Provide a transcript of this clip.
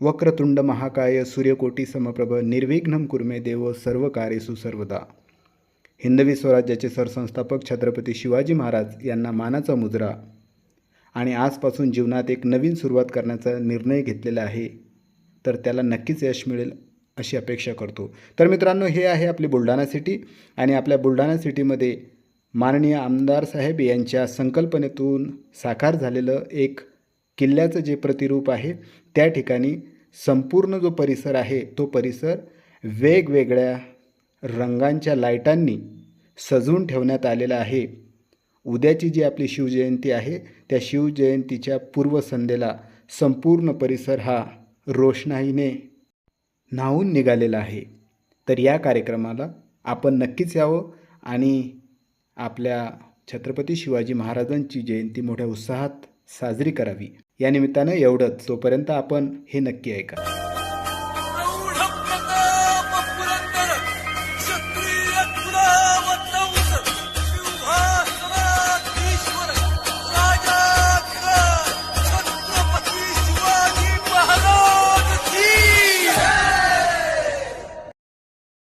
वक्रतुंड महाकाय सूर्यकोटी समप्रभ निर्विघ्नं कुर्मे देव सर्व कार्येषु सर्वदा. हिंदवी स्वराज्याचे सरसंस्थापक छत्रपती शिवाजी महाराज यांना मानाचा मुजरा आणि आजपासून जीवनात एक नवीन सुरुवात करण्याचा निर्णय घेतलेला आहे, तर त्याला नक्कीच यश मिळेल अशी अपेक्षा करतो. तर मित्रांनो, हे आहे आपली बुलढाणा सिटी आणि आपल्या बुलढाणा सिटीमध्ये माननीय आमदार साहेब यांच्या संकल्पनेतून साकार झालेलं एक किल्ल्याचं जे प्रतिरूप आहे, त्या ठिकाणी संपूर्ण जो परिसर आहे तो परिसर वेगवेगळ्या रंगांच्या लाईटांनी सजवून ठेवण्यात आलेला आहे. उद्याची जी आपली शिवजयंती आहे, त्या शिवजयंतीच्या पूर्वसंध्येला संपूर्ण परिसर हा रोषणाईने न्हावून निघालेला आहे. तर या कार्यक्रमाला आपण नक्कीच यावं आणि आपल्या छत्रपती शिवाजी महाराजांची जयंती मोठ्या उत्साहात साजरी करावी. या निमित्तानं एवढंच. तोपर्यंत आपण हे नक्की ऐका.